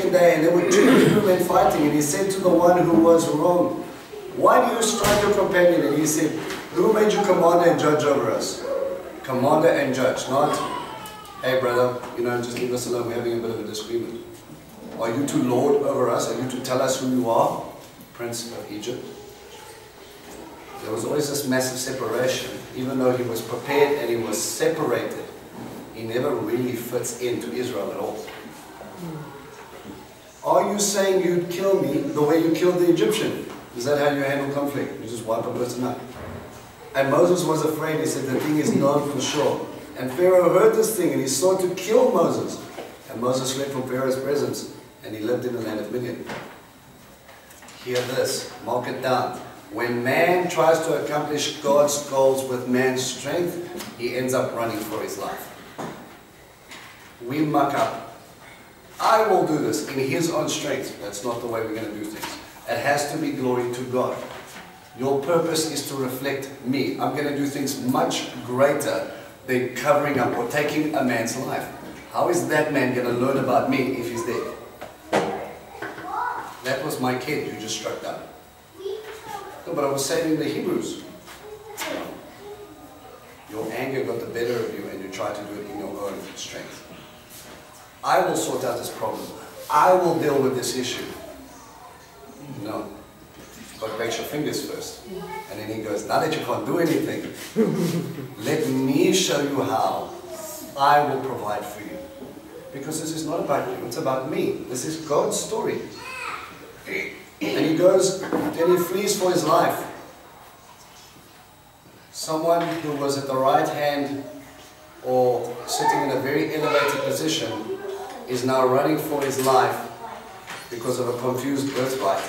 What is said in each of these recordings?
second day, and there were two Hebrew men fighting, and he said to the one who was wrong, "Why do you strike your companion?" And he said, "Who made you commander and judge over us?" Commander and judge, not, "Hey brother, just leave us alone, we're having a bit of a disagreement. Are you to lord over us? Are you to tell us who you are? Prince of Egypt." There was always this massive separation. Even though he was prepared and he was separated, he never really fits into Israel at all. Are you saying you'd kill me the way you killed the Egyptian? Is that how you handle conflict? You just wipe a person out. And Moses was afraid. He said, the thing is known for sure. And Pharaoh heard this thing and he sought to kill Moses. And Moses fled from Pharaoh's presence and he lived in the land of Midian. Hear this, mark it down. When man tries to accomplish God's goals with man's strength, he ends up running for his life. We muck up. I will do this in his own strength. That's not the way we're going to do things. It has to be glory to God. Your purpose is to reflect me. I'm going to do things much greater than covering up or taking a man's life. How is that man going to learn about me if he's dead? That was my kid who just struck down. No, but I was saving the Hebrews. Your anger got the better of you and you tried to do it in your own strength. I will sort out this problem. I will deal with this issue. No. God breaks your fingers first. And then he goes, now that you can't do anything, let me show you how I will provide for you. Because this is not about you, it's about me. This is God's story. And he goes, then he flees for his life. Someone who was at the right hand or sitting in a very elevated position is now running for his life because of a confused birthright.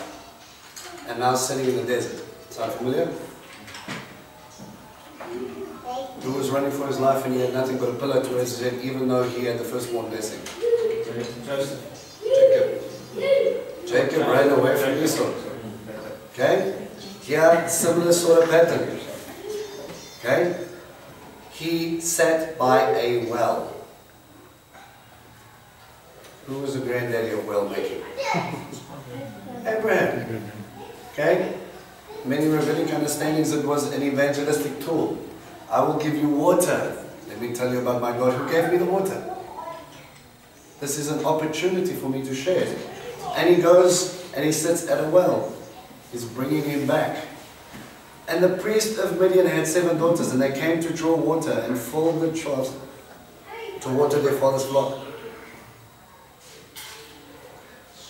And now sitting in the desert. Sound familiar? Who was running for his life and he had nothing but a pillow to his head, even though he had the firstborn blessing? Joseph. Jacob ran away from Esau. Okay? Here, similar sort of pattern. Okay? He sat by a well. Who was the granddaddy of well making? Abraham. Okay? Many rabbinic understandings, it was an evangelistic tool. I will give you water. Let me tell you about my God who gave me the water. This is an opportunity for me to share it. And he goes and he sits at a well. He's bringing him back. And the priest of Midian had 7 daughters, and they came to draw water and filled the troughs to water their father's flock.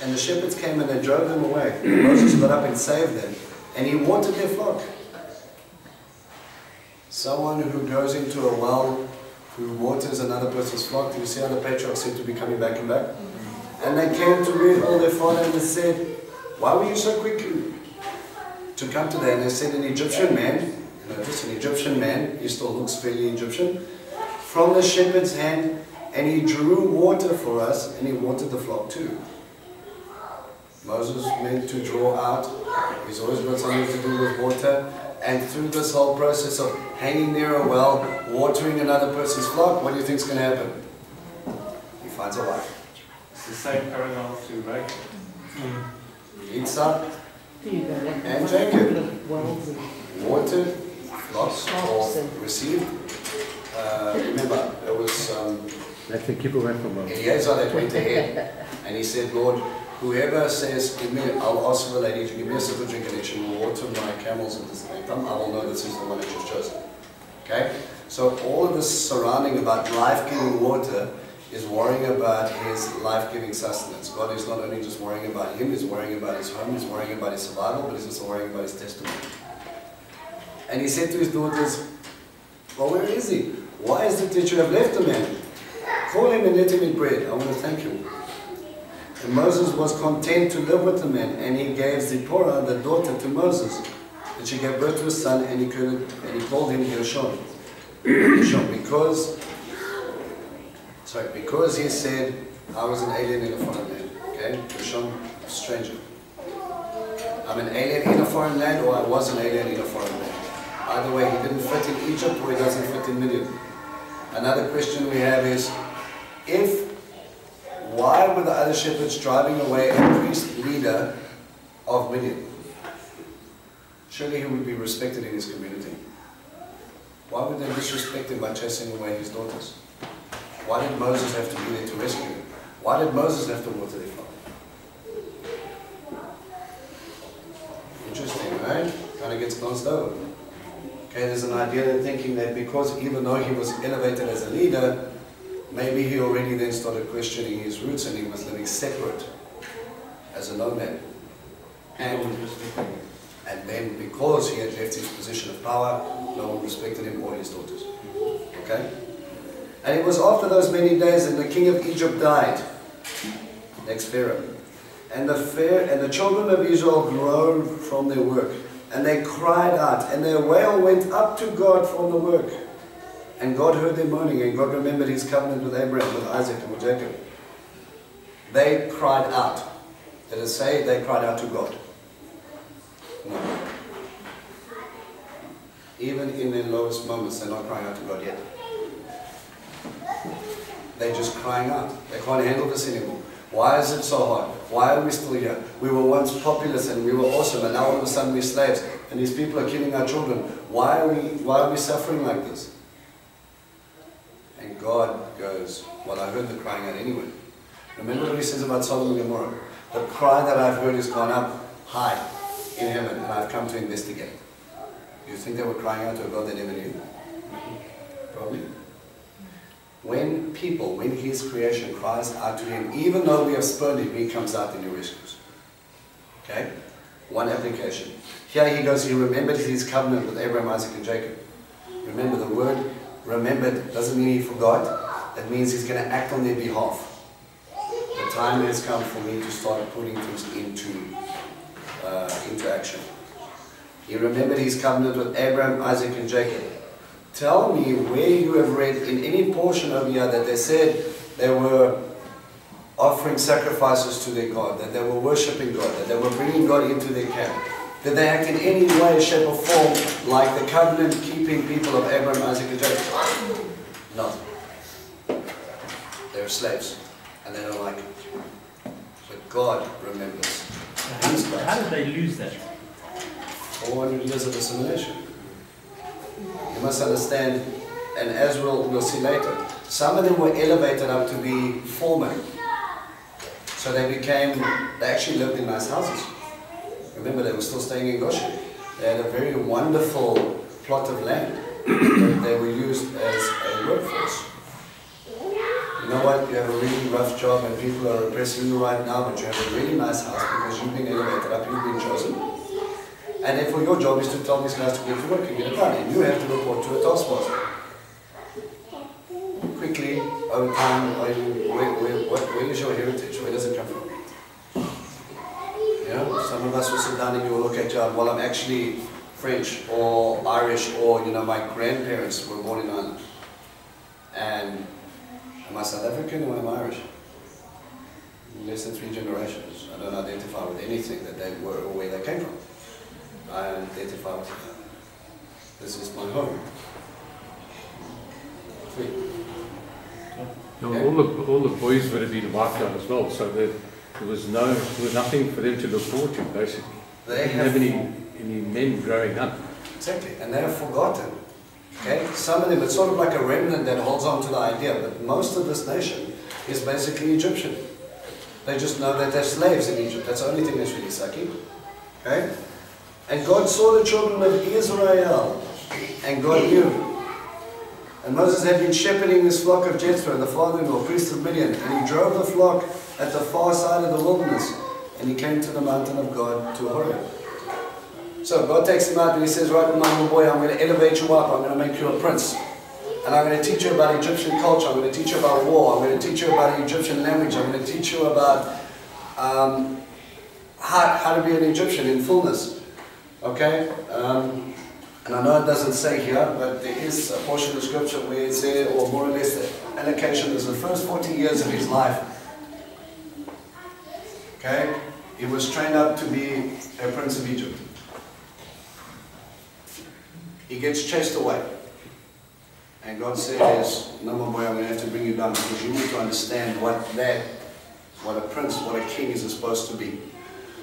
And the shepherds came and they drove them away. Moses got up and saved them, and he watered their flock. Someone who goes into a well, who waters another person's flock. Do you see how the patriarchs seem to be coming back and back? And they came to meet all their father and they said, why were you so quick to come today? And they said, an Egyptian man, notice an Egyptian man, he still looks fairly Egyptian, from the shepherd's hand, and he drew water for us, and he watered the flock too. Moses meant to draw out. He's always got something to do with water. And through this whole process of hanging near a well, watering another person's flock, what do you think is going to happen? He finds a wife. It's the same parallel to Rachel. Yitzhak and Jacob watered flocks or received. Remember, there was That's the keeper went from Eliezer that went ahead, and he said, Lord, whoever says, give me, I'll ask the lady to give me a sip of drink and she will water my camels at this time, I will know this is the one that you've chosen. Okay? So all of this surrounding about life-giving water is worrying about his life-giving sustenance. God is not only just worrying about him, he's worrying about his home, he's worrying about his survival, but he's also worrying about his testimony. And he said to his daughters, well, where is he? Why is it that you have left the man? Call him and let him eat bread. I want to thank you. And Moses was content to live with the man, and he gave Zipporah, the daughter, to Moses. And she gave birth to a son, and he called him Gershon. Because he said, I was an alien in a foreign land. Okay? Gershon, stranger. I'm an alien in a foreign land, or I was an alien in a foreign land. Either way, he didn't fit in Egypt, or he doesn't fit in Midian. Another question we have is, why why were the other shepherds driving away a priest leader of Midian? Surely he would be respected in his community. Why would they disrespect him by chasing away his daughters? Why did Moses have to be there to rescue him? Why did Moses have to water their flock? Interesting, right? Kind of gets glanced over. Okay, there's an idea in thinking that because even though he was elevated as a leader, maybe he already then started questioning his roots and he was living separate as a nomad. And then because he had left his position of power, no one respected him or his daughters. Okay? And it was after those many days that the king of Egypt died. Next Pharaoh. And the children of Israel groaned from their work. And they cried out, and their wail went up to God from the work. And God heard their moaning, and God remembered his covenant with Abraham, with Isaac, and with Jacob. They cried out. Did it say they cried out to God? No. Even in their lowest moments, they're not crying out to God yet. They're just crying out. They can't handle this anymore. Why is it so hard? Why are we still here? We were once populous and we were awesome, and now all of a sudden we're slaves, and these people are killing our children. Why are we suffering like this? And God goes, well, I heard the crying out anyway. Remember what he says about Sodom and Gomorrah? The cry that I've heard has gone up high in heaven, and I've come to investigate. Do you think they were crying out to a God they never knew? Probably. When his creation cries out to him, even though we have spurned him, he comes out and he rescues. Okay? One application. Here he goes, he remembered his covenant with Abraham, Isaac, and Jacob. Remember, the word remembered doesn't mean he forgot. It means he's going to act on their behalf. The time has come for me to start putting things into action. He remembered his covenant with Abraham, Isaac, and Jacob. Tell me where you have read in any portion over here that they said they were offering sacrifices to their God, that they were worshipping God, that they were bringing God into their camp. Did they act in any way, shape or form like the covenant-keeping people of Abraham, Isaac, and Jacob? No. They're slaves, and they don't like it. But God remembers. How did they lose that? 400 years of assimilation. You must understand, and as we'll see later, some of them were elevated up to be foremen. So they actually lived in nice houses. Remember, they were still staying in Goshen. They had a very wonderful plot of land that they were used as a workforce. You know what? You have a really rough job and people are oppressing you right now, but you have a really nice house because you've been elevated up, you've been chosen. And therefore your job is to tell these guys to get to work and get it done. And you have to report to a taskmaster. Quickly, over time, where is your heritage? Where does it come from? You know, some of us will sit down and you will look at well, I'm actually French or Irish, or my grandparents were born in Ireland. And am I South African or am I Irish? Less than 3 generations. I don't identify with anything that they were or where they came from. I identify with it. This is my home. 3. No, all the boys would have been wiped out as well, so there was nothing for them to look forward to, basically. They didn't have any men growing up. Exactly, and they have forgotten. Okay, some of them, it's sort of like a remnant that holds on to the idea, but most of this nation is basically Egyptian. They just know that they're slaves in Egypt. That's the only thing that's really sucky. Okay? And God saw the children of Israel, and God knew. And Moses had been shepherding this flock of Jethro, the father-in-law, priest of Midian, and he drove the flock at the far side of the wilderness, and he came to the mountain of God, to Horeb. So God takes him out and he says, right, my little boy, I'm going to elevate you up, I'm going to make you a prince. And I'm going to teach you about Egyptian culture, I'm going to teach you about war, I'm going to teach you about Egyptian language, I'm going to teach you about how to be an Egyptian in fullness. Okay? And I know it doesn't say here, but there is a portion of scripture where it says, or more or less the allocation is the first 40 years of his life. Okay? He was trained up to be a prince of Egypt. He gets chased away. And God says, no, my boy, I'm going to have to bring you down because you need to understand what that what a prince, what a king is supposed to be.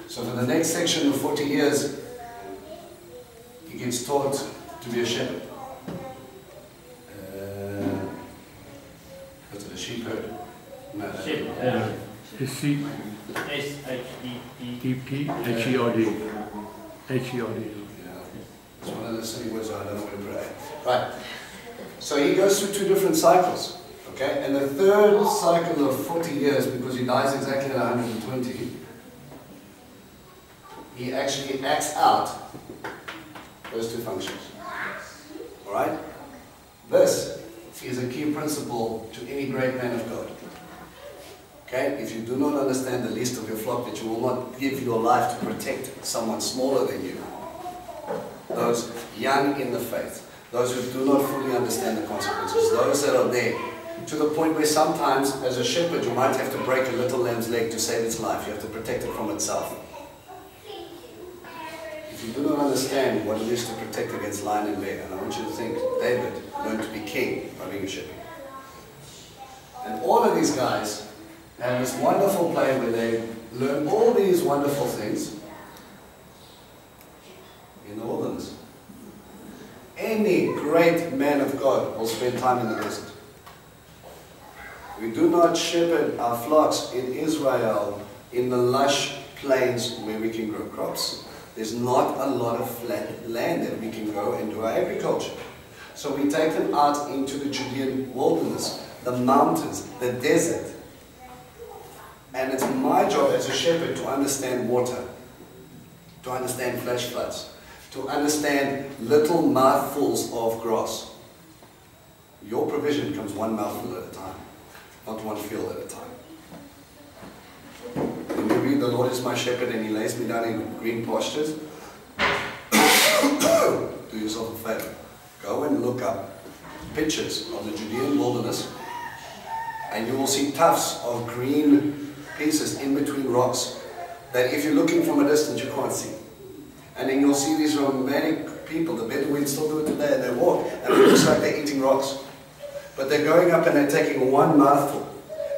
So for the next section of 40 years, he gets taught to be a shepherd. What's it, a sheep herd? No. Sheep. sheep. S-H-E-P. H-E-R-D. H-E-R-D. Yeah. It's one of the silly words I don't know where to put it. Right. So he goes through 2 different cycles. Okay? And the third cycle of 40 years, because he dies exactly at 120, he actually acts out those 2 functions. Alright? This is a key principle to any great man of God. Okay? If you do not understand the least of your flock, that you will not give your life to protect someone smaller than you, those young in the faith, those who do not fully understand the consequences, those that are there, to the point where sometimes, as a shepherd, you might have to break a little lamb's leg to save its life. You have to protect it from itself. If you do not understand what it is to protect against lion and bear, and I want you to think, David learned to be king by being a shepherd. And all of these guys have this wonderful play where they learn all these wonderful things in the wilderness. Any great man of God will spend time in the desert. We do not shepherd our flocks in Israel in the lush plains where we can grow crops. There's not a lot of flat land that we can go and do our agriculture. So we take them out into the Judean wilderness, the mountains, the desert. And it's my job as a shepherd to understand water, to understand flash floods, to understand little mouthfuls of grass. Your provision comes one mouthful at a time, not one field at a time. When you read, "The Lord is my shepherd and he lays me down in green pastures," do yourself a favor. Go and look up pictures of the Judean wilderness, and you will see tufts of green pieces in between rocks that if you're looking from a distance you can't see. And then you'll see these romantic people, the Bedouins still do it today, and they walk, and it looks like they're eating rocks. But they're going up and they're taking one mouthful.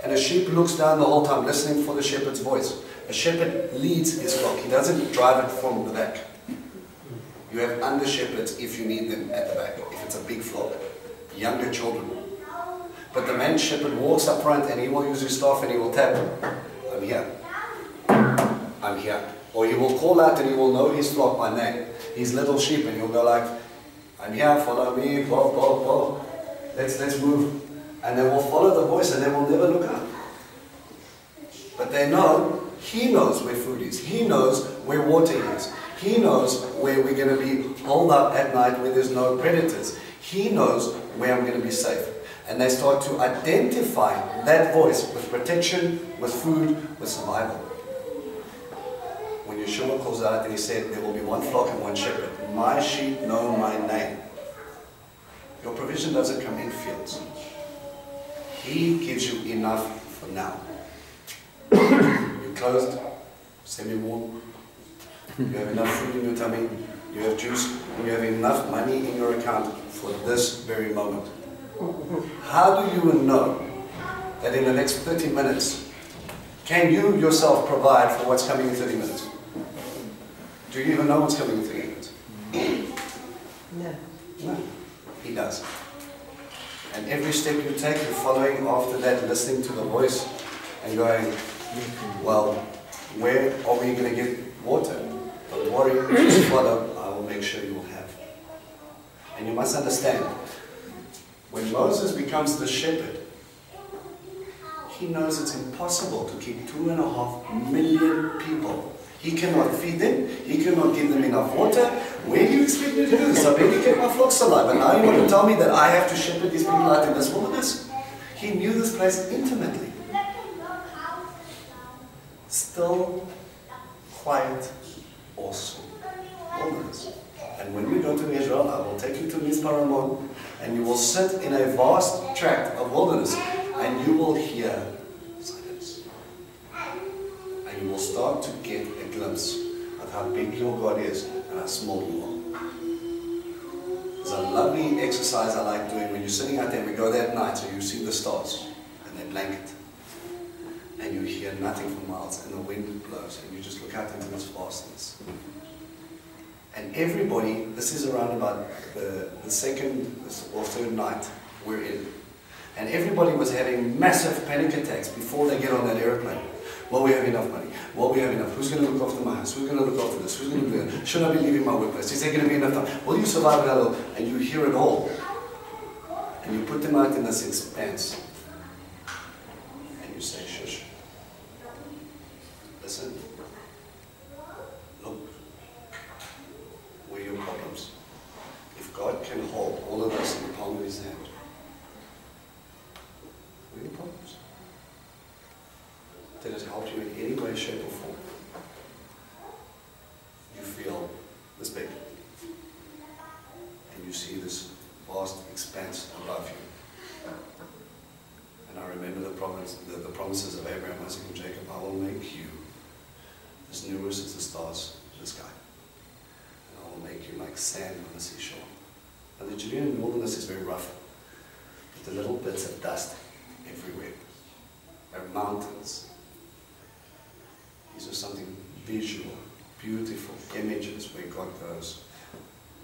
And a sheep looks down the whole time, listening for the shepherd's voice. A shepherd leads his flock. He doesn't drive it from the back. You have under shepherds if you need them at the back, if it's a big flock. Younger children. But the man shepherd walks up front and he will use his staff and he will tap, "I'm here. I'm here." Or he will call out and he will know his flock by name. His little sheep, and he'll go like, "I'm here, follow me, go, go, go. Let's move." And they will follow the voice and they will never look up. But they know, he knows where food is. He knows where water is. He knows where we're going to be holed up at night where there's no predators. He knows where I'm going to be safe. And they start to identify that voice with protection, with food, with survival. When Yeshua calls out and he said, "There will be one flock and one shepherd. My sheep know my name." Your provision doesn't come in fields. He gives you enough for now. You're clothed, semi-warm. You have enough food in your tummy. You have juice. And you have enough money in your account for this very moment. How do you know that in the next 30 minutes, can you yourself provide for what's coming in 30 minutes? Do you even know what's coming in 30 minutes? No. No. He does. And every step you take, you're following after that, listening to the voice and going, "Well, where are we going to get water? Don't worry, just follow. I will make sure you will have." And you must understand, when Moses becomes the shepherd, he knows it's impossible to keep 2.5 million people. He cannot feed them. He cannot give them enough water. Where do you expect me to do this? I barely kept my flocks alive. And now you want to tell me that I have to shepherd these people out in this wilderness? He knew this place intimately. Still, quiet, awesome wilderness. And when we go to Israel, I will take you to Mizparamon, and you will sit in a vast tract of wilderness, and you will hear silence. And you will start to get a glimpse of how big your God is and how small you are. There's a lovely exercise I like doing when you're sitting out there. We go there at night, so you see the stars and they blanket. and you hear nothing for miles, and the wind blows, and you just look out into this vastness. And everybody, this is around about the second or third night we're in, and everybody was having massive panic attacks before they get on that airplane. Will we have enough money? Will we have enough? Who's going to look after my house? Who's going to look after this? Who's going to do that? Should I be leaving my workplace? Is there going to be enough time? Will you survive it all? And you hear it all. And you put them out in this expanse. And you say, shush. Listen. Look. Where are your problems? If God can hold all of us in the palm of His hand, where are your problems? Did it help you in any way, shape, or form? You feel this big. And you see this vast expanse above you. And I remember the promises of Abraham, Isaac, and Jacob. I will make you as numerous as the stars in the sky. And I will make you like sand on the seashore. Now the Judean wilderness is very rough. With the little bits of dust everywhere. There are mountains. These are something visual, beautiful images where God goes,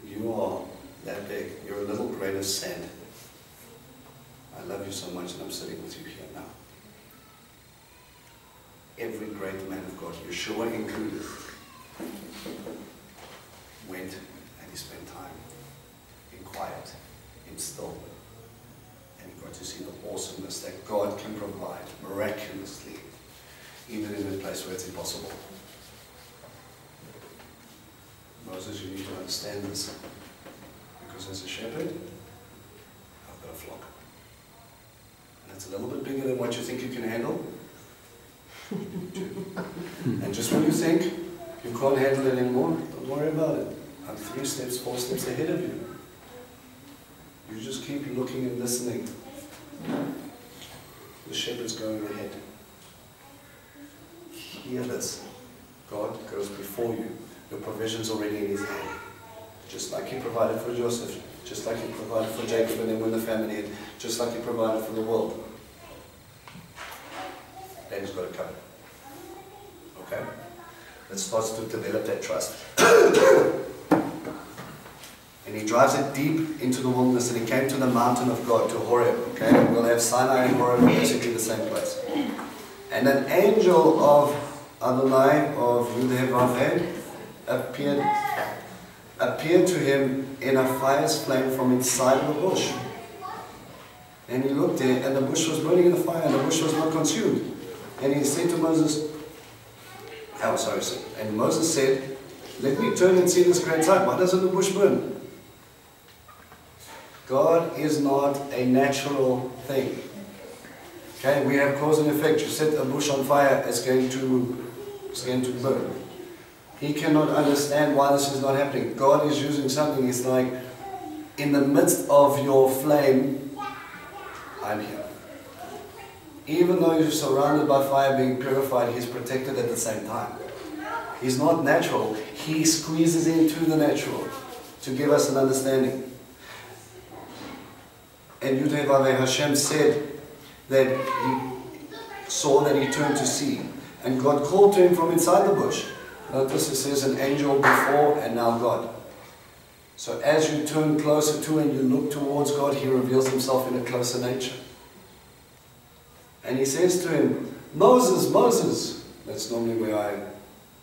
you are that big, you're a little grain of sand. I love you so much and I'm sitting with you here now. Every great man of God, Yeshua included, went and he spent time in quiet, in still, and he got to see the awesomeness that God can provide miraculously, even in a place where it's impossible. Moses, you need to understand this, because as a shepherd, I've got a flock. And it's a little bit bigger than what you think you can handle. You do too. And just when you think you can't handle it anymore, don't worry about it. I'm 3 steps, 4 steps ahead of you. You just keep looking and listening. The shepherd's going ahead. Hear this. God goes before you. Your provision's already in His hand. Just like He provided for Joseph, just like He provided for Jacob and then when the famine hit, just like He provided for the world. Then He's got it covered. Okay? It starts to develop that trust. And He drives it deep into the wilderness, and He came to the mountain of God, to Horeb. Okay? We'll have Sinai and Horeb basically the same place. And an angel of Adonai, of Yudhe-Vaveh, appeared to him in a fire's flame from inside the bush. And he looked there, and the bush was burning in the fire, and the bush was not consumed. And he said to Moses, and Moses said, let me turn and see this great sight. Why doesn't the bush burn? God is not a natural thing. Okay, we have cause and effect. You set a bush on fire, it's going to burn. He cannot understand why this is not happening. God is using something. It's like, in the midst of your flame, I'm here. Even though you're surrounded by fire being purified, He's protected at the same time. He's not natural. He squeezes into the natural to give us an understanding. And Yudhe-Vaveh, Hashem said that He saw that He turned to see. And God called to him from inside the bush. Notice it says an angel before and now God. So as you turn closer to and you look towards God, He reveals Himself in a closer nature. And He says to him, Moses, Moses. That's normally where I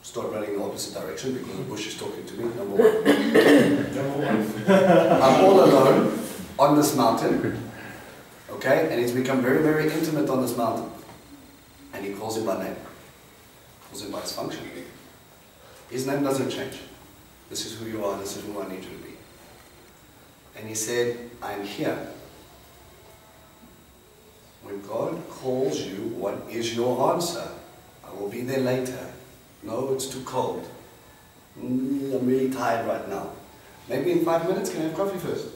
start running the opposite direction because the bush is talking to me, number one. I'm all alone on this mountain. Okay? And he's become very, very intimate on this mountain. And He calls him by name. Calls him by his function. His name doesn't change. This is who you are, this is who I need you to be. And He said, I'm here. When God calls you, what is your answer? I will be there later. No, it's too cold. I'm really tired right now. Maybe in 5 minutes, can I have coffee first?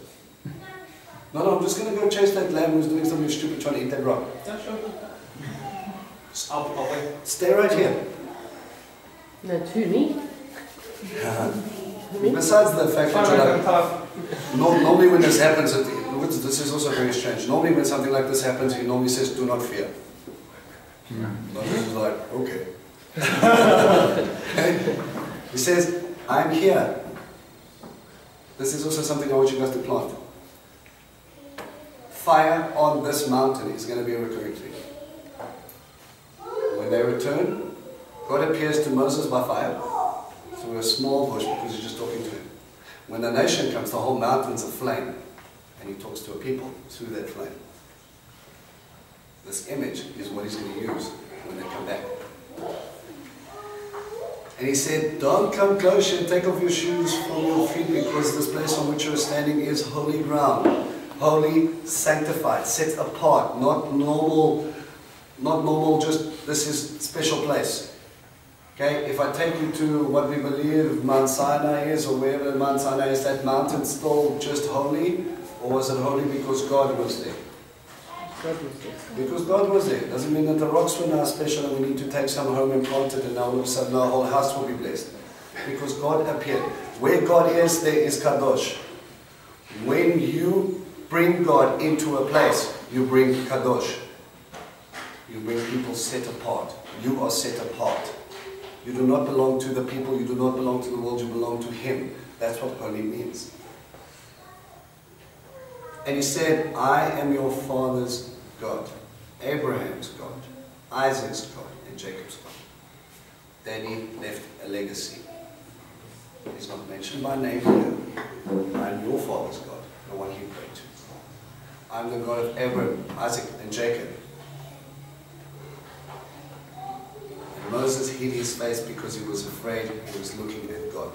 No, I'm just going to go chase that lamb who's doing something stupid trying to eat that rock. Yeah, sure. I'll wait. Stay right here. No, too neat. Besides the fact that normally when this happens, this is also very strange. Normally when something like this happens, He normally says, do not fear. Moses is like, okay. He says, I'm here. This is also something I want you guys to plant. Fire on this mountain is going to be a recurring thing. When they return, God appears to Moses by fire through a small bush because he's just talking to him. When the nation comes, the whole mountain's aflame, and he talks to a people through that flame. This image is what he's going to use when they come back. And he said, don't come closer and take off your shoes from your feet, because this place on which you're standing is holy ground. Holy, sanctified, set apart, not normal, just this is special place. Okay, if I take you to what we believe Mount Sinai is, or wherever Mount Sinai is, that mountain still just holy, or was it holy because God was there? God was there. Because God was there. Doesn't mean that the rocks were now special and we need to take some home and plant it and now all of a sudden our whole house will be blessed. Because God appeared. Where God is, there is Kadosh. When you bring God into a place, you bring Kadosh. You bring people set apart. You are set apart. You do not belong to the people, you do not belong to the world, you belong to Him. That's what holy means. And he said, I am your father's God, Abraham's God, Isaac's God, and Jacob's God. Then he left a legacy. He's not mentioned by name here. I am your father's God, the one he prayed to. I'm the God of Abraham, Isaac, and Jacob. And Moses hid his face because he was afraid he was looking at God.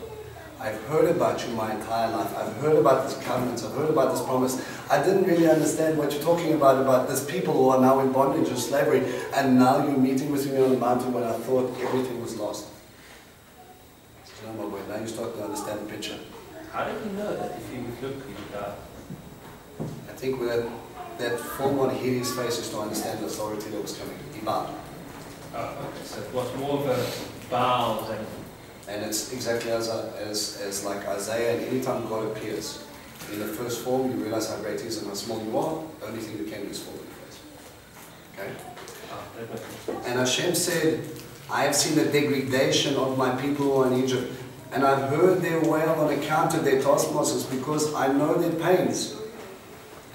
I've heard about you my entire life. I've heard about this covenant. I've heard about this promise. I didn't really understand what you're talking about this people who are now in bondage or slavery, and now you're meeting with me on the mountain when I thought everything was lost. No, my boy, now you start to understand the picture. How did he know that if he would look, he would die? I think with that form on his face is to understand the authority that was coming. He bowed. Oh, okay. So it was more of a bow than... And it's exactly as like Isaiah, and anytime God appears in the first form, you realize how great he is and how small you are. The only thing you can do is fall on your face. Okay? And Hashem said, I have seen the degradation of my people who are in Egypt, and I've heard their wail on account of their taskmasters, because I know their pains.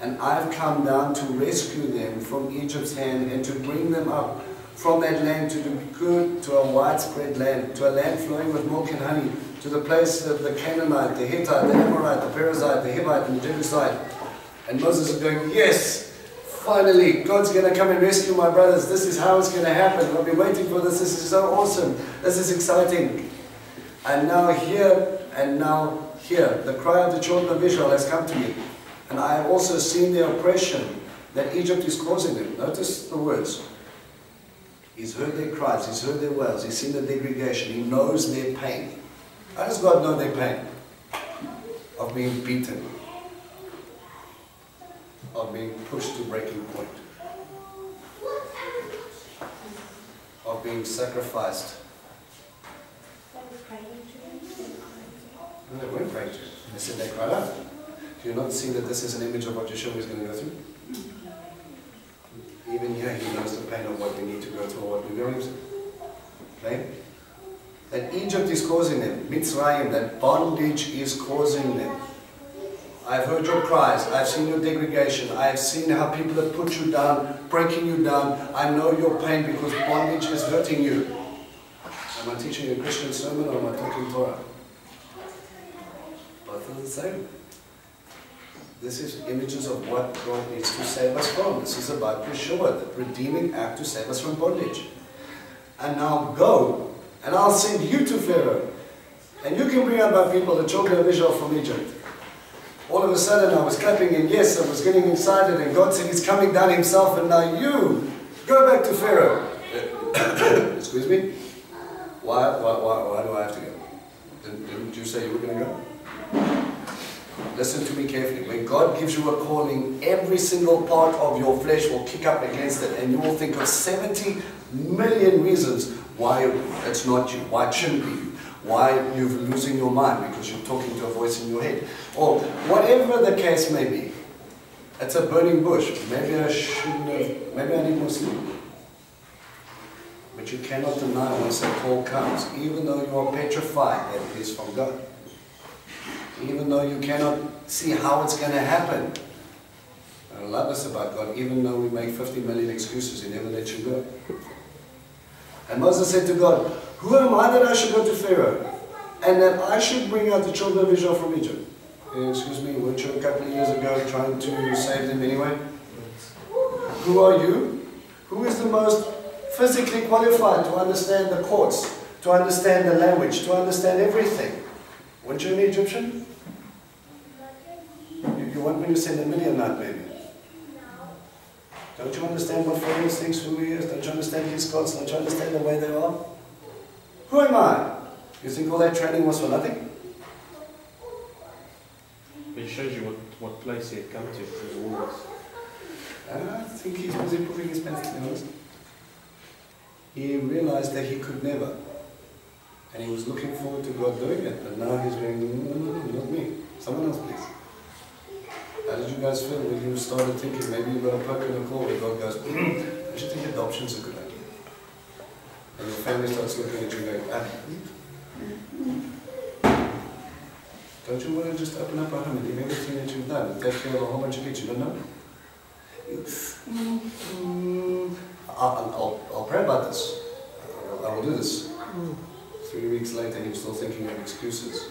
And I've come down to rescue them from Egypt's hand and to bring them up from that land to do good, to a widespread land, to a land flowing with milk and honey, to the place of the Canaanite, the Hittite, the Amorite, the Perizzite, the Hivite, and the Jebusite. And Moses is going, yes, finally, God's going to come and rescue my brothers. This is how it's going to happen. I've been waiting for this. This is so awesome. This is exciting. And now here, the cry of the children of Israel has come to me. And I have also seen the oppression that Egypt is causing them. Notice the words. He's heard their cries, he's heard their wails, he's seen the degradation, he knows their pain. How does God know their pain? Of being beaten, of being pushed to breaking point, of being sacrificed. No, they weren't praying to him. They said they cried out. Do you not see that this is an image of what Yeshua is going to go through? Even here, he knows the pain of what we need to go through, or what we're going through. Okay? That Egypt is causing them. Mitzrayim, that bondage is causing them. I've heard your cries. I've seen your degradation. I've seen how people have put you down, breaking you down. I know your pain because bondage is hurting you. Am I teaching a Christian sermon or am I talking Torah? Both are the same. This is images of what God needs to save us from. This is about Yeshua, the redeeming act to save us from bondage. And now go, and I'll send you to Pharaoh. And you can bring out my people, the children of Israel, from Egypt. All of a sudden I was clapping, and yes, I was getting excited, and God said he's coming down himself, and now you go back to Pharaoh. Excuse me? Why do I have to go? Didn't you say you were going to go? Listen to me carefully. When God gives you a calling, every single part of your flesh will kick up against it, and you will think of 70 million reasons why it's not you, why it shouldn't be you, why you're losing your mind because you're talking to a voice in your head, or whatever the case may be. It's a burning bush. Maybe I shouldn't have, maybe I need more sleep. But you cannot deny once that call comes, even though you are petrified that it is from God. Even though you cannot see how it's going to happen. I love this about God, even though we make 50 million excuses, He never lets you go. And Moses said to God, who am I that I should go to Pharaoh, and that I should bring out the children of Israel from Egypt? Excuse me, weren't you a couple of years ago trying to save them anyway? Who are you? Who is the most physically qualified to understand the courts, to understand the language, to understand everything? Weren't you an Egyptian? You want me to send a Midianite maybe? Don't you understand what Pharaoh thinks, who he is? Don't you understand his gods? Don't you understand the way they are? Who am I? You think all that training was for nothing? But it shows you what place he had come to. It was all this. I think he's busy putting his pants, to be honest. He realized that he could never. And he was looking forward to God doing it. But now he's going, no, not me. Someone else, please. How did you guys feel when you started thinking maybe you got a poke in the call where God goes, don't you think adoption's a good idea? And your family starts looking at you going, don't you want to just open up a home and leave everything that you've done and take care of a whole bunch of kids you don't know? I'll pray about this. I will do this. 3 weeks later, he was still thinking of excuses.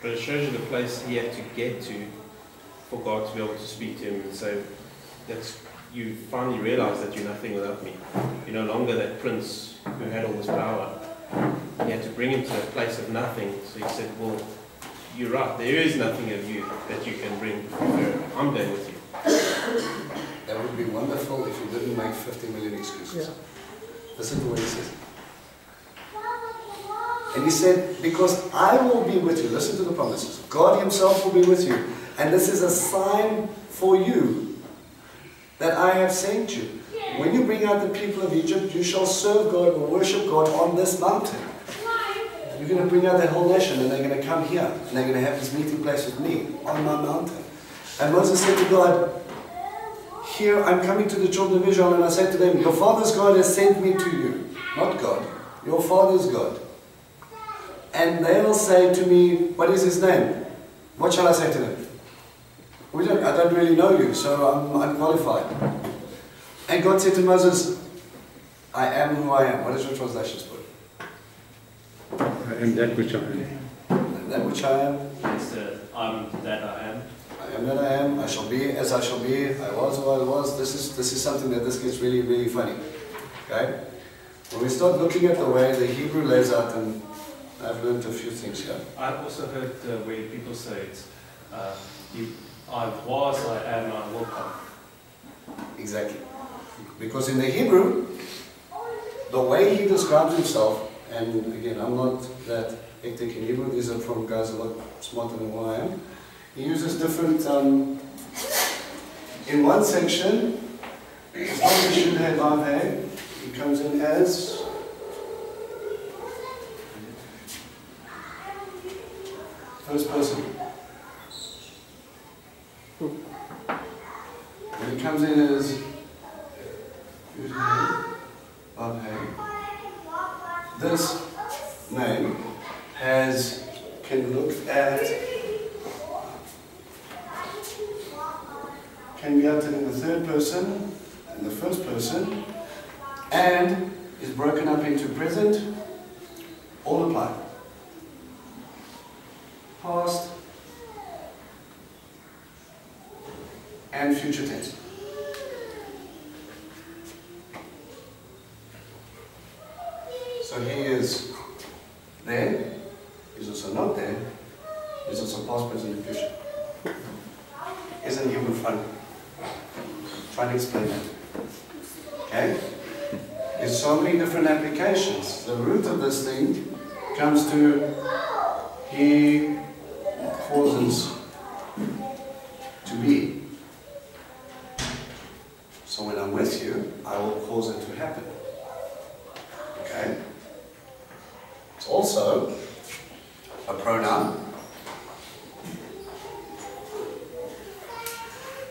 But it shows you the place he had to get to for God to be able to speak to him and say, you finally realize that you're nothing without me. You're no longer that prince who had all this power. He had to bring him to a place of nothing. So he said, well, you're right, there is nothing of you that you can bring before Pharaoh. I'm going with you. That would be wonderful if you didn't make 50 million excuses. Yeah. Listen to what he says. And he said, because I will be with you. Listen to the promises. God himself will be with you. And this is a sign for you that I have sent you. When you bring out the people of Egypt, you shall serve God or worship God on this mountain. You're going to bring out that whole nation and they're going to come here. And they're going to have this meeting place with me on my mountain. And Moses said to God, here I'm coming to the children of Israel and I said to them, your father's God has sent me to you. Not God. Your father's God. And they'll say to me, what is his name? What shall I say to them? I don't really know you, so I'm unqualified. And God said to Moses, I am who I am. What does your translation put? I am that which I am. And that which I am. It's the I'm that I am. I am that I am. I shall be as I shall be. I was who I was. This is something that this gets really, really funny. Okay? When we start looking at the way the Hebrew lays out, and I've learned a few things here. I've also heard where people say it, I was, I am, I will come. Exactly. Because in the Hebrew, the way he describes himself, and again, I'm not that hectic in Hebrew, these are from guys a lot smarter than who I am. He uses different, in one section, it's not the should have, I've had, he comes in as first person. When it comes in as this name can look at, can be uttered in the third person and the first person, and is broken up into present, all apply. Past and future tense. So he is there, he's also not there, he's also past, present, and future. Isn't Hebrew fun? Try and explain that. Okay? There's so many different applications. The root of this thing comes to he causes to be. So when I'm with you, I will cause it to happen. Okay? It's also a pronoun.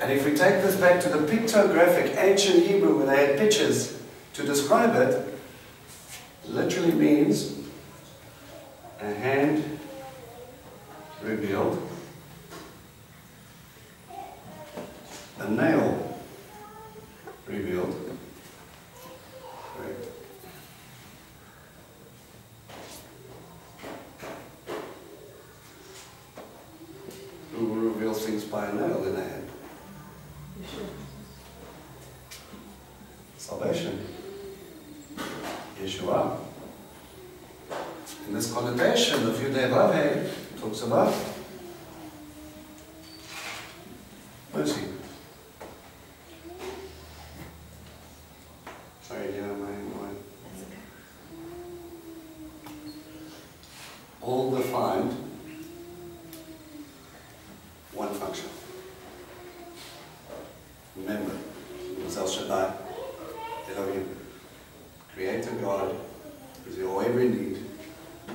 And if we take this back to the pictographic ancient Hebrew where they had pictures to describe it, literally means a hand revealed, a nail revealed, right? Who will reveal things by a nail in a hand? Salvation. Yeshua. In this connotation, the Yudhe Vavhe talks about mercy. Sorry, yeah, my all defined one function. Remember, it was El Shaddai, Elohim, Creator God, is your every need.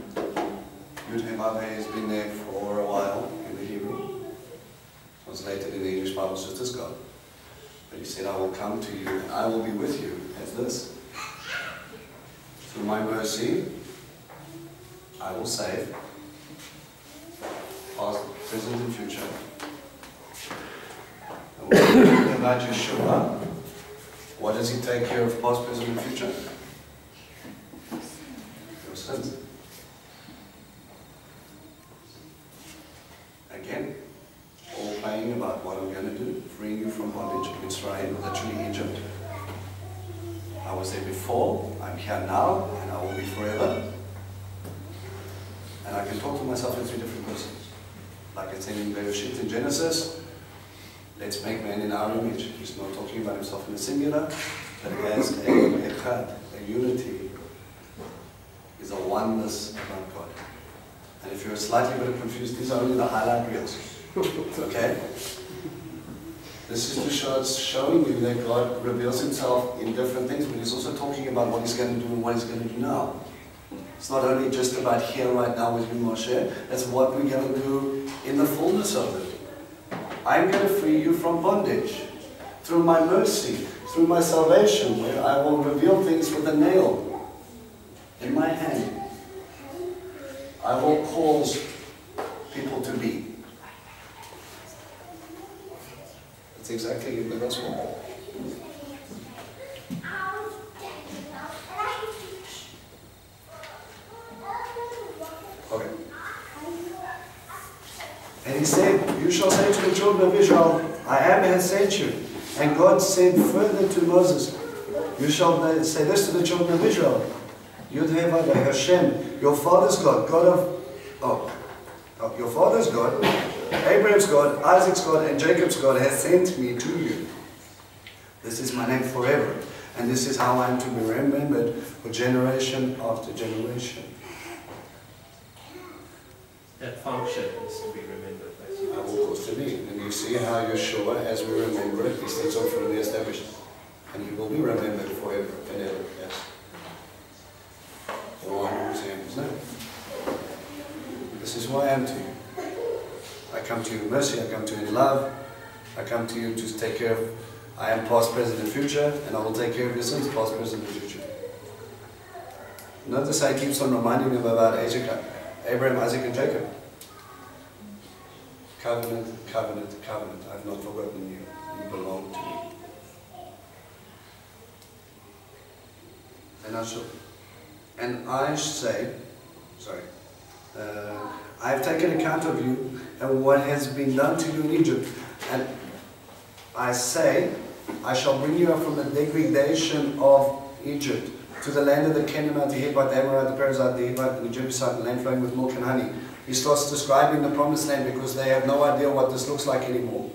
Yud-He Vav-He has been there for a while in the Hebrew, translated in the English Bible just as God. But he said, I will come to you and I will be with you as this. Through my mercy, I will save, past, present and future. And when we think about Yeshua, what does he take care of past, present and future? Your sins. Again, all praying about what I'm going to do, freeing you from bondage of Israel, literally Egypt. I was there before, I'm here now, and I will be forever. And I can talk to myself in three different persons. Like I said in Bereshit in Genesis, let's make man in our image. He's not talking about himself in a singular, but as a echad, a unity, is a oneness about God. And if you're slightly bit confused, these are only the highlight reels. Okay? This is to show, it's showing you that God reveals himself in different things, but he's also talking about what he's going to do and what he's going to do now. It's not only just about here right now with you, Moshe, it's what we're going to do in the fullness of it. I'm going to free you from bondage through my mercy, through my salvation, where I will reveal things with a nail in my hand. I will cause people to be. That's exactly the gospel. Okay. And he said, you shall say to the children of Israel, I am has sent you. And God said further to Moses, you shall say this to the children of Israel, Yud-He-Vav-He, Hashem, your father's God, your father's God, Abraham's God, Isaac's God, and Jacob's God has sent me to you. This is my name forever, and this is how I am to be remembered for generation after generation. That function is to be remembered, basically. I will cause to be. And you see how Yeshua, as we remember it, these things are firmly established. And he will be remembered forever and ever, yes. The one whose name is known. This is who I am to you. I come to you in mercy, I come to you in love, I come to you to take care of, I am past, present and future, and I will take care of your sins, past, present and future. Notice I keeps on reminding them about Abraham, Isaac and Jacob. Covenant, covenant, covenant. I have not forgotten you. You belong to me. And I say, I have taken account of you and what has been done to you in Egypt. And I say, I shall bring you up from the degradation of Egypt to the land of the Canaanite, the Hittite, the Amorite, the Perizzite, the Hivite, and the Jebusite, the land flowing with milk and honey. He starts describing the promised land because they have no idea what this looks like anymore.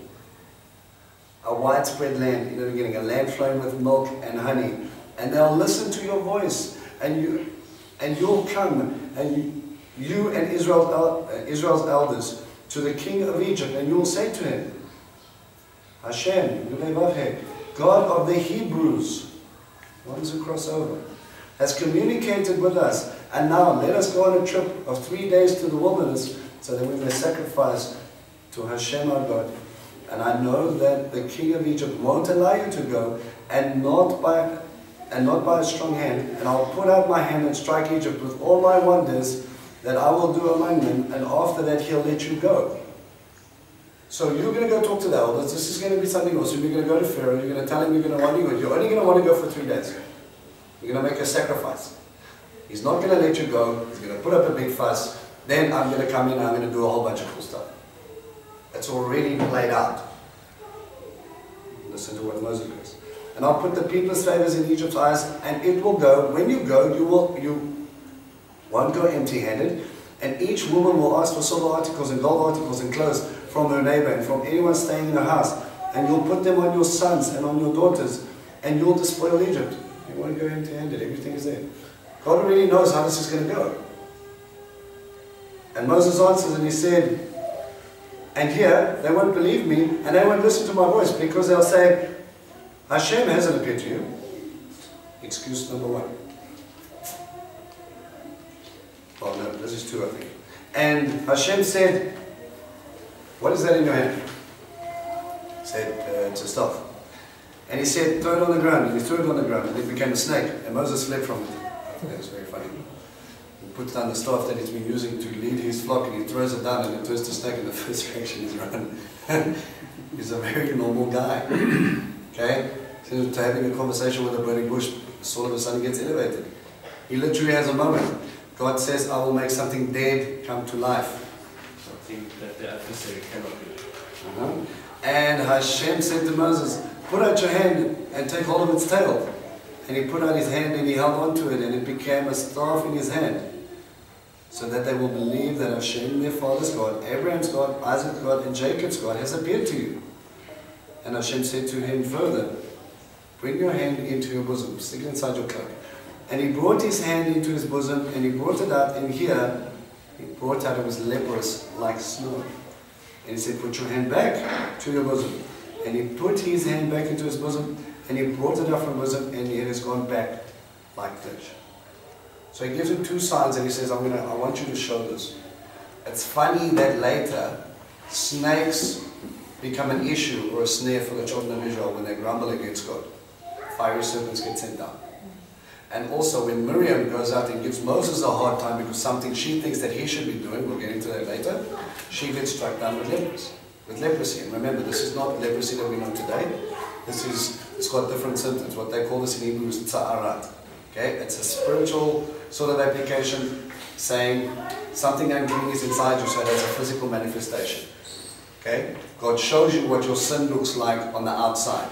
A widespread land in the beginning, a land flowing with milk and honey. And they'll listen to your voice, and you'll come, and you and Israel's elders, to the king of Egypt, and you'll say to him, Hashem, Yud-He-Vav-He, God of the Hebrews, ones who cross over, has communicated with us, and now let us go on a trip of 3 days to the wilderness, so that we may sacrifice to Hashem our God. And I know that the king of Egypt won't allow you to go, and not by and not by a strong hand, and I'll put out my hand and strike Egypt with all my wonders that I will do among them, and after that he'll let you go. So you're going to go talk to the elders. This is going to be something awesome. You're going to go to Pharaoh. You're going to tell him you're going to want to go. You're only going to want to go for 3 days. You're going to make a sacrifice. He's not going to let you go. He's going to put up a big fuss. Then I'm going to come in and I'm going to do a whole bunch of cool stuff. It's already played out. Listen to what Moses goes. And I'll put the people's favors in Egypt's eyes, and it will go. When you go, you won't go empty-handed. And each woman will ask for silver articles and gold articles and clothes from her neighbor and from anyone staying in her house. And you'll put them on your sons and on your daughters, and you'll despoil Egypt. You won't go empty-handed. Everything is there. God already knows how this is going to go. And Moses answers and he said, and here, they won't believe me and they won't listen to my voice, because they'll say, Hashem hasn't appeared to you. Excuse number 1. Oh no, this is 2, I think. And Hashem said, what is that in your hand? He said, it's a staff. And he said, throw it on the ground. And he threw it on the ground, and it became a snake. And Moses fled from it. I think that was very funny. He puts down the staff that he's been using to lead his flock, and he throws it down, and it turns to snake, and the first reaction is run. He's a very normal guy. Okay? So to having a conversation with a burning bush, all of a sudden gets elevated. He literally has a moment. God says, I will make something dead come to life. Something that the adversary cannot do. And Hashem said to Moses, put out your hand and take hold of its tail. And he put out his hand and he held on to it, and it became a staff in his hand. So that they will believe that Hashem, their father's God, Abraham's God, Isaac's God, and Jacob's God has appeared to you. And Hashem said to him further, bring your hand into your bosom, stick it inside your cloak. And he brought his hand into his bosom, and he brought it out, and here, he brought out, it was leprous like snow. And he said, put your hand back to your bosom. And he put his hand back into his bosom, and he brought it out from bosom, and it has gone back like fish. So he gives him 2 signs, and he says, I want you to show this. It's funny that later, snakes become an issue or a snare for the children of Israel when they grumble against God. Fiery serpents get sent down. And also when Miriam goes out and gives Moses a hard time because something she thinks that he should be doing, we'll get into that later, she gets struck down with leprosy. And remember, this is not leprosy that we know today. It's got different symptoms. What they call this in Hebrew is tza'arat. Okay? It's a spiritual sort of application saying something unclean is inside you, so that's a physical manifestation. Okay? God shows you what your sin looks like on the outside.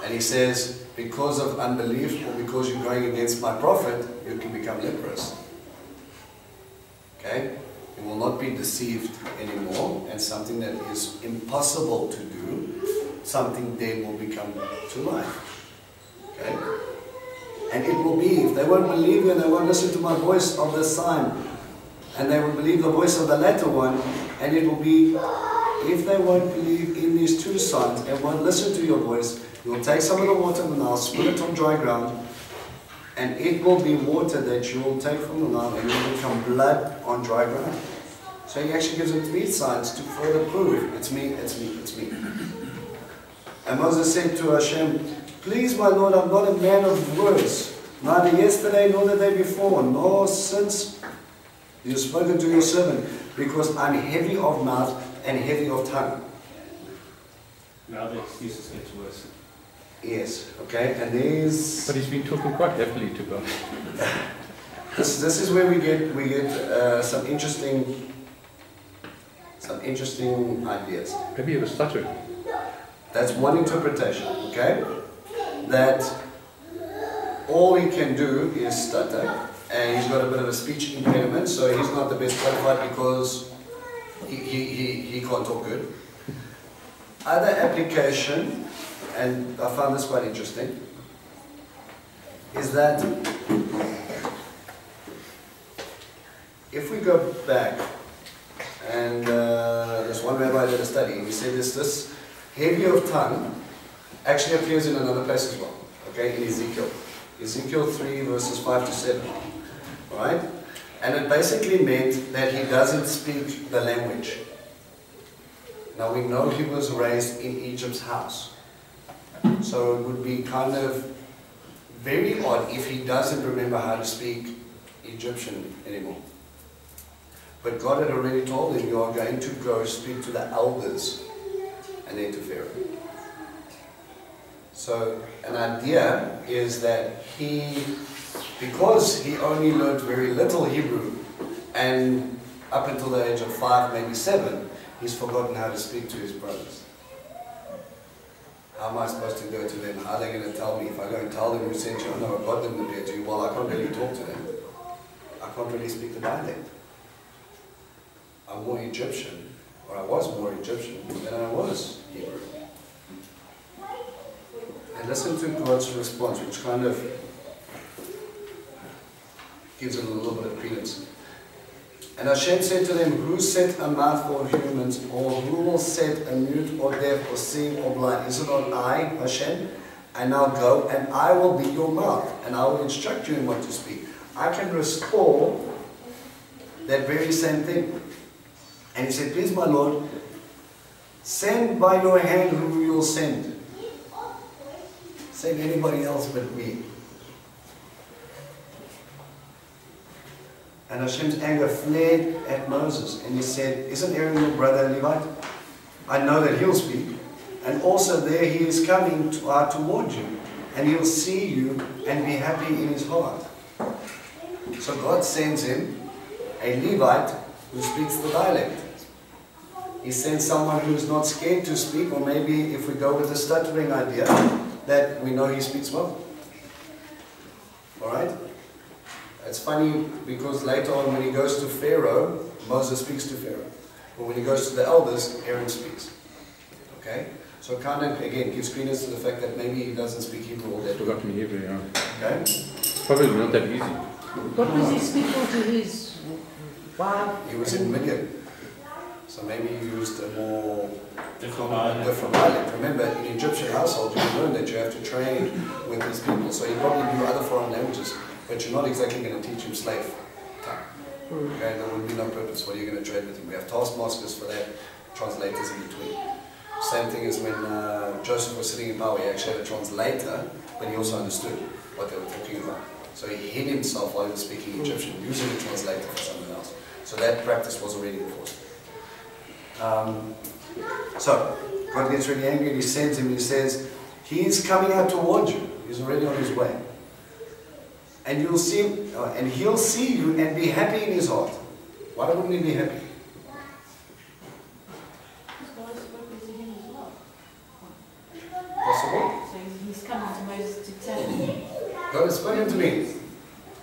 And he says, because of unbelief or because you're going against my prophet, you can become leprous. Okay? You will not be deceived anymore, and something that is impossible to do, something dead will become to life. Okay? And it will be, if they won't believe you and they won't listen to my voice of this sign, and they will believe the voice of the latter one, and it will be, if they won't believe in these 2 signs and won't listen to your voice, you'll take some of the water from the Nile, spill it on dry ground, and it will be water that you will take from the Nile, and it will become blood on dry ground. So he actually gives them 3 signs to further prove, it's me, it's me, it's me. And Moses said to Hashem, please my Lord, I'm not a man of words, neither yesterday nor the day before, nor since you have spoken to your servant, because I'm heavy of mouth and heavy of tongue. Now the excuses get worse. Yes, okay, and these. But he's been talking quite happily to God. This is where we get some interesting ideas. Maybe he was stuttering. That's one interpretation, okay? That all he can do is stutter, and he's got a bit of a speech impediment, so he's not the best qualified because he can't talk good. Other application, and I found this quite interesting, is that if we go back, and there's one rabbi did a study, and he said this heavy of tongue actually appears in another place as well, okay, in Ezekiel. Ezekiel 3 verses 5 to 7, right? And it basically meant that he doesn't speak the language. Now we know he was raised in Egypt's house. So it would be kind of very odd if he doesn't remember how to speak Egyptian anymore. But God had already told him, you are going to go speak to the elders and then to Pharaoh. So an idea is that because he only learned very little Hebrew, and up until the age of 5, maybe 7, he's forgotten how to speak to his brothers. How am I supposed to go to them? How are they going to tell me? If I go and tell them who sent you, I know God didn't appear to you. Well, I can't really talk to them. I can't really speak the dialect. I'm more Egyptian, or I was more Egyptian than I was Hebrew. And listen to God's response, which kind of gives it a little bit of credence. And Hashem said to them, who set a mouth for humans, or who will set a mute or deaf or seeing or blind? Is it not I, Hashem? And now go, and I will be your mouth, and I will instruct you in what to speak. I can restore that very same thing. And he said, please, my Lord, send by your hand who you will send. Send anybody else but me. And Hashem's anger flared at Moses, and he said, isn't Aaron your brother a Levite? I know that he'll speak. And also there he is coming toward you, and he'll see you and be happy in his heart. So God sends him a Levite who speaks the dialect. He sends someone who's not scared to speak, or maybe if we go with the stuttering idea, that we know he speaks well. Alright? It's funny because later on when he goes to Pharaoh, Moses speaks to Pharaoh. But when he goes to the elders, Aaron speaks. Okay? So it kind of, again, gives credence to the fact that maybe he doesn't speak Hebrew all that. Forgotten Hebrew, yeah. Okay? Probably not that easy. What was he speaking to his wife? He was in Midian. So maybe he used a more Different dialect. Remember, in Egyptian household, you learn that you have to train with these people. So you probably do other foreign languages, but you're not exactly going to teach him slave tongue. Okay, there would be no purpose. What are you going to trade with him? We have taskmasters for that, translators in between. Same thing as when Joseph was sitting in power, he actually had a translator, but he also understood what they were talking about. So he hid himself while he was speaking Egyptian, using a translator for someone else. So that practice was already enforced. So, God gets really angry and he sends him and he says, he is coming out towards you. He's already on his way. And you'll see him, and he'll see you and be happy in his heart. Why wouldn't he be happy? Possible? So he's coming to Moses to tell him. God has spoken to me.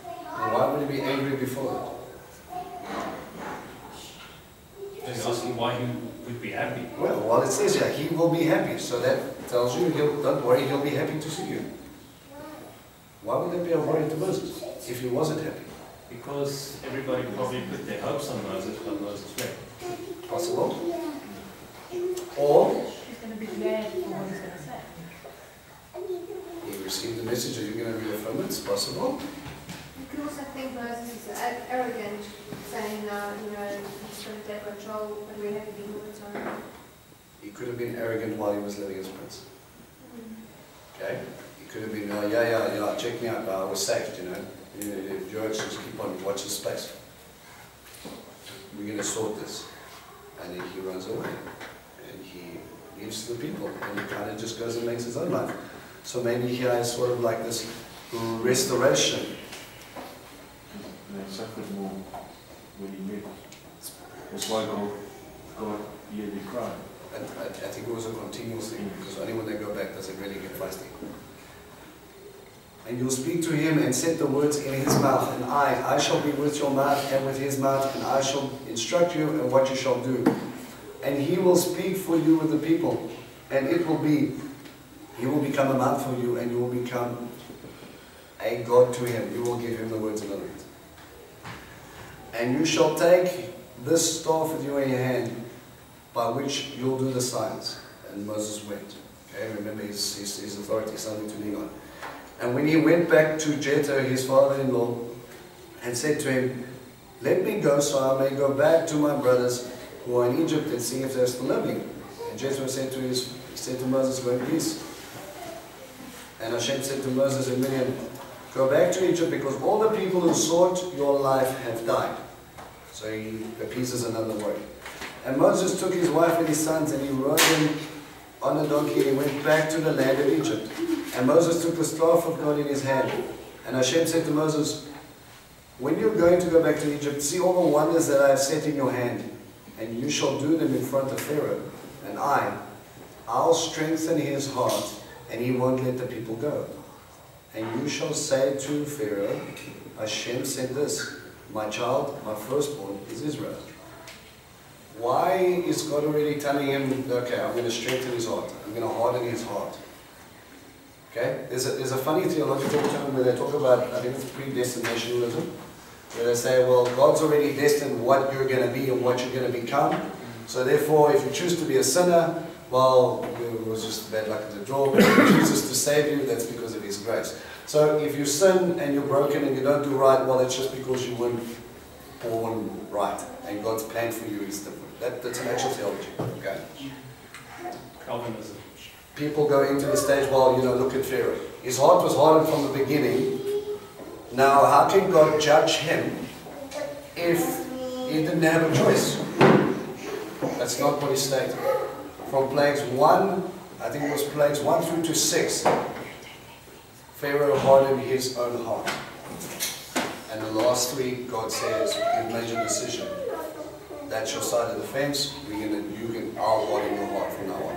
And why would he be angry before that? He's asking why he would be happy. Well, it says here, he will be happy. So that tells you, don't worry, he'll be happy to see you. Why would that be a worry to Moses if he wasn't happy? Because everybody probably put their hopes on Moses, but Moses left. Possible? Or He's going to be glad for what he's going to say. he received the message that you're going to reaffirm it. It's possible. You could also think Moses is arrogant, saying, he's going to take control, but we have to be all the time. He could have been arrogant while he was living as prince. Okay? He could have been, yeah, check me out, I was saved, You just keep on, watch the space. We're going to sort this. And then he runs away. And he leaves the people. And he kind of just goes and makes his own life. So maybe here is sort of like this restoration. They suffered more when he left. That's why God heard their cry. I think it was a continuous thing, because only when they go back does it really get feisty. And you'll speak to him and set the words in his mouth, and I shall be with your mouth and with his mouth, and I shall instruct you in what you shall do. And he will speak for you with the people, and he will become a mouth for you, and you will become a God to him. You will give him the words in other words. And you shall take this staff with you in your hand, by which you'll do the signs. And Moses went. Okay, remember his authority, something to lean on. And when he went back to Jethro, his father-in-law, and said to him, let me go so I may go back to my brothers who are in Egypt and see if they're still living. And Jethro said to Moses, go in peace. And Hashem said to Moses and Miriam, go back to Egypt because all the people who sought your life have died. So he appeases another word. And Moses took his wife and his sons and he rode them on a donkey and he went back to the land of Egypt. And Moses took the staff of God in his hand. And Hashem said to Moses, when you're going to go back to Egypt, see all the wonders that I have set in your hand, and you shall do them in front of Pharaoh. And I'll strengthen his heart, and he won't let the people go. And you shall say to Pharaoh, Hashem said this, my child, my firstborn is Israel. Why is God already telling him, okay, I'm going to strengthen his heart, I'm going to harden his heart? Okay? There's a funny theological term where they talk about, I think it's predestinationalism, where they say, well, God's already destined what you're going to be and what you're going to become. So therefore, if you choose to be a sinner, well, it was just bad luck at the draw. But if He chooses to save you, that's because of His grace. So if you sin and you're broken and you don't do right, well, it's just because you weren't born right. And God's plan for you is different. That's an actual theology. Okay? Calvinism. People go into the stage, well, look at Pharaoh. His heart was hardened from the beginning. Now, how can God judge him if he didn't have a choice? That's not what he stated. From plagues 1, I think it was plagues 1 through to 6, Pharaoh hardened his own heart. And the last 3, God says, you've made your decision. That's your side of the fence. I'll harden your heart from now on.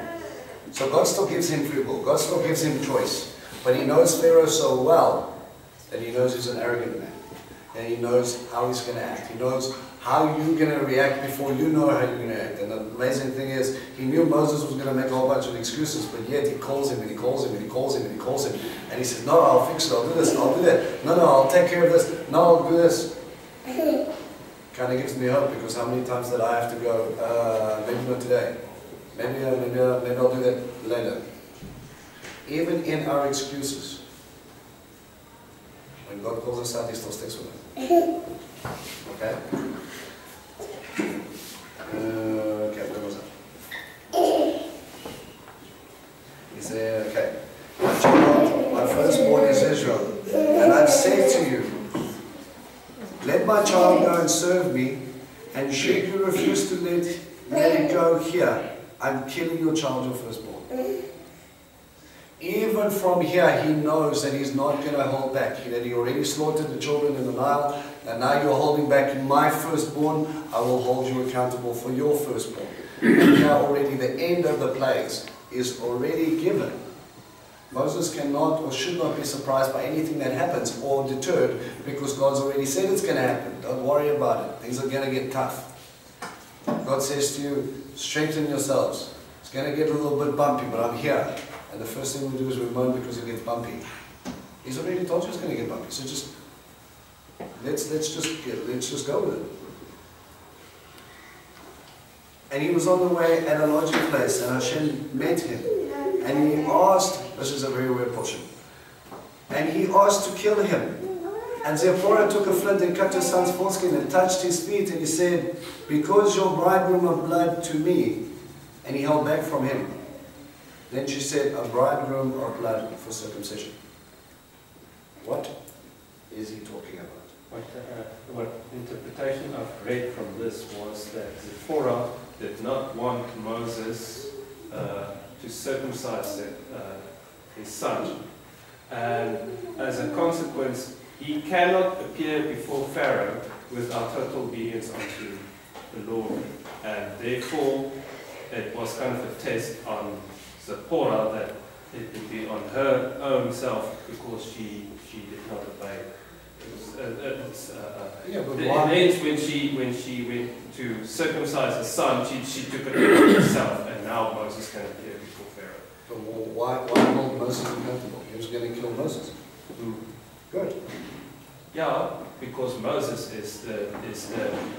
So God still gives him free will. God still gives him choice. But he knows Pharaoh so well that he knows he's an arrogant man. And he knows how he's going to act. He knows how you're going to react before you know how you're going to act. And the amazing thing is, he knew Moses was going to make a whole bunch of excuses, but yet he calls him and he calls him and he calls him and he calls him. And he says, no, I'll fix it, I'll do this, I'll do that. No, I'll take care of this. No, I'll do this. Kind of gives me hope, because how many times did I have to go, maybe not today. Maybe I'll do that later. Even in our excuses, when God calls us out, He still sticks with us. Okay? Okay, where was it? He said, okay, my child, my firstborn is Israel, and I've said to you, let my child go and serve me, and should you refuse to let it go here, I'm killing your child, your firstborn. Even from here, he knows that he's not going to hold back. That he already slaughtered the children in the Nile, and now you're holding back my firstborn. I will hold you accountable for your firstborn. And here already the end of the plagues is already given. Moses cannot or should not be surprised by anything that happens or deterred, because God's already said it's going to happen. Don't worry about it. Things are going to get tough. God says to you, strengthen yourselves. It's going to get a little bit bumpy, but I'm here. And the first thing we do is we moan because it gets bumpy. He's already told you it's going to get bumpy. So just let's just go with it. And he was on the way at a lodging place, and Hashem met him. And he asked, this is a very weird portion, and he asked to kill him. And Zipporah took a flint and cut his son's foreskin and touched his feet, and he said, because you're bridegroom of blood to me. And he held back from him. Then she said, a bridegroom of blood for circumcision. What is he talking about? What interpretation I've read from this was that Zipporah did not want Moses to circumcise his son. And as a consequence, he cannot appear before Pharaoh without total obedience unto the Lord. And therefore, it was kind of a test on Zipporah that it would be on her own self, because she did not obey. It ends when she went to circumcise her son. She took it upon herself, and now Moses can appear before Pharaoh. But why hold Moses accountable? He was going to kill Moses. Good. Yeah, because Moses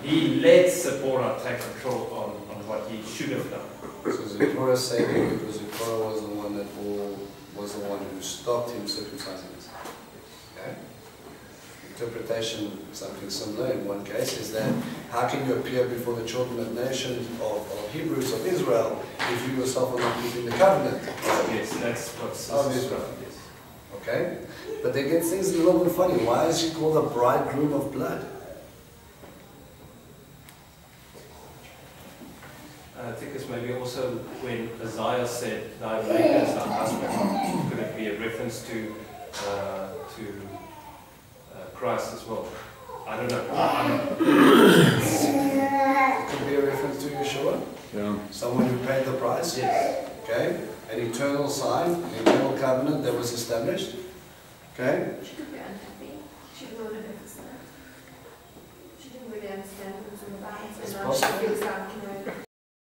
he let Zipporah take control on what he should have done. So Zipporah saved him because Zipporah was the one who stopped him circumcising his son. Okay? Interpretation, something similar in one case, is that how can you appear before the children of nations, of Hebrews, of Israel, if you yourself are not keeping the covenant? Yes, that's what's of Israel. Yes. Okay? But they get things a little bit funny. Why is she called a bridegroom of blood? I think it's maybe also when Isaiah said, "Thy maker is thy husband," could it be a reference to Christ as well? I don't know. It could be a reference to Yeshua. Yeah. Someone who paid the price. Yes. Okay? An eternal sign, an eternal covenant that was established. Okay? She could be unhappy. She didn't want to understand. She didn't really understand what was all about. It's So now she possible. feels like, you know,